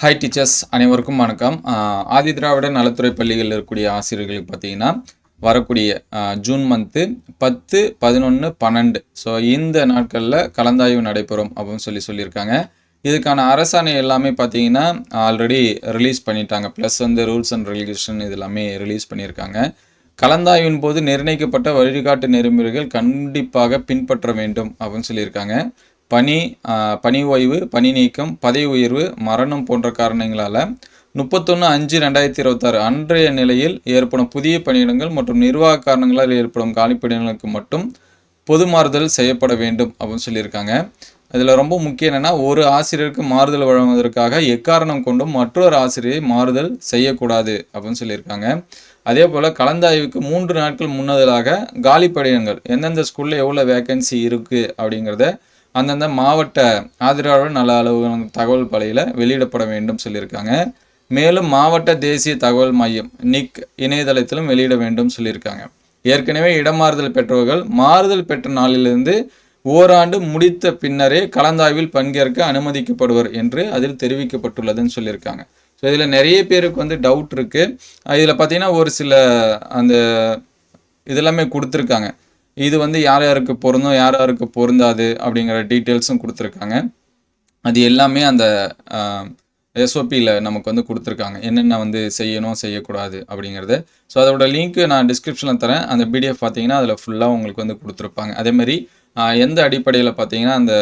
Hi teachers, அனைவருக்கும் வணக்கம். ஆதி திராவிட நலத்துறை பள்ளிகளில் இருக்கக்கூடிய ஆசிரியர்களுக்கு பார்த்தீங்கன்னா வரக்கூடிய ஜூன் மந்த்து 10, 11, 12 ஸோ இந்த நாட்களில் கலந்தாய்வு நடைபெறும் அப்படின்னு சொல்லியிருக்காங்க. இதுக்கான அரசாணை எல்லாமே பார்த்தீங்கன்னா ஆல்ரெடி ரிலீஸ் பண்ணிட்டாங்க. ப்ளஸ் வந்து ரூல்ஸ் அண்ட் ரெகுலேஷன் இது எல்லாமே ரிலீஸ் பண்ணியிருக்காங்க. கலந்தாய்வின் போது நிர்ணயிக்கப்பட்ட வழிகாட்டு நெறிமுறைகள் கண்டிப்பாக பின்பற்ற வேண்டும் அப்படின்னு சொல்லியிருக்காங்க. பணி ஓய்வு, பணி நீக்கம், பதவி உயர்வு, மரணம் போன்ற காரணங்களால் 31/5/2026 அன்றைய நிலையில் ஏற்படும் புதிய பணியிடங்கள் மற்றும் நிர்வாக காரணங்களால் ஏற்படும் காலிப்பணியிடங்களுக்கு மட்டும் பொது மாறுதல் செய்யப்பட வேண்டும் அப்படின்னு சொல்லியிருக்காங்க. இதில் ரொம்ப முக்கியம் என்னென்னா, ஒரு ஆசிரியருக்கு மாறுதல் வழங்குவதற்காக எக்காரணம் கொண்டும் மற்றொரு ஆசிரியரை மாறுதல் செய்யக்கூடாது அப்படின்னு சொல்லியிருக்காங்க. அதே போல் கலந்தாய்வுக்கு 3 நாட்கள் முன்னதாக காலிப்பணியிடங்கள் எந்தெந்த ஸ்கூலில் எவ்வளோ வேக்கன்சி இருக்குது அப்படிங்கிறத அந்தந்த மாவட்ட ஆதரவாளர் நல அலுவலக தகவல் பலையில் வெளியிடப்பட வேண்டும் சொல்லியிருக்காங்க. மேலும் மாவட்ட தேசிய தகவல் மையம் நிக் இணையதளத்திலும் வெளியிட வேண்டும் சொல்லியிருக்காங்க. ஏற்கனவே இடமாறுதல் பெற்றவர்கள் மாறுதல் பெற்ற நாளிலிருந்து ஓராண்டு முடித்த பின்னரே கலந்தாய்வில் பங்கேற்க அனுமதிக்கப்படுவர் என்று அதில் தெரிவிக்கப்பட்டுள்ளதுன்னு சொல்லியிருக்காங்க. ஸோ இதில் நிறைய பேருக்கு வந்து டவுட் இருக்குது. இதில் பார்த்தீங்கன்னா ஒரு சில அந்த இதெல்லாமே கொடுத்துருக்காங்க. இது வந்து யார் யாருக்கு பொருந்தும், யார் யாருக்கு பொருந்தாது அப்படிங்கிற டீட்டெயில்ஸும் கொடுத்துருக்காங்க. அது எல்லாமே அந்த எஸ்ஓபியில் நமக்கு வந்து கொடுத்துருக்காங்க, என்னென்ன வந்து செய்யணும் செய்யக்கூடாது அப்படிங்கிறது. ஸோ அதோட லிங்க்கு நான் டிஸ்கிரிப்ஷனில் தரேன். அந்த பிடிஎஃப் பார்த்தீங்கன்னா அதில் ஃபுல்லாக உங்களுக்கு வந்து கொடுத்துருப்பாங்க. அதேமாதிரி எந்த அடிப்படையில் பார்த்தீங்கன்னா அந்த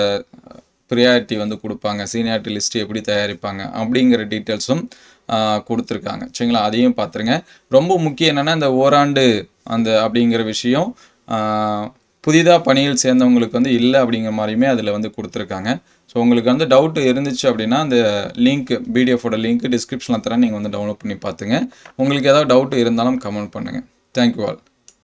ப்ரியாரிட்டி வந்து கொடுப்பாங்க, சீனியாரிட்டி லிஸ்ட்டு எப்படி தயாரிப்பாங்க அப்படிங்கிற டீட்டெயில்ஸும் கொடுத்துருக்காங்க. சரிங்களா, அதையும் பார்த்துருங்க. ரொம்ப முக்கியம் என்னென்னா இந்த ஓராண்டு அந்த அப்படிங்கிற விஷயம் புதிதாக பணியில் சேர்ந்தவங்களுக்கு வந்து இல்லை அப்படிங்கிற மாதிரியுமே அதில் வந்து கொடுத்துருக்காங்க. ஸோ உங்களுக்கு வந்து டவுட் இருந்துச்சு அப்படின்னா அந்த லிங்க் பிடிஎஃபோட லிங்க் டிஸ்கிரிப்ஷனில் தரேன், நீங்கள் வந்து டவுன்லோட் பண்ணி பார்த்துங்க. உங்களுக்கு ஏதாவது டவுட் இருந்தாலும் கமெண்ட் பண்ணுங்கள். Thank you all.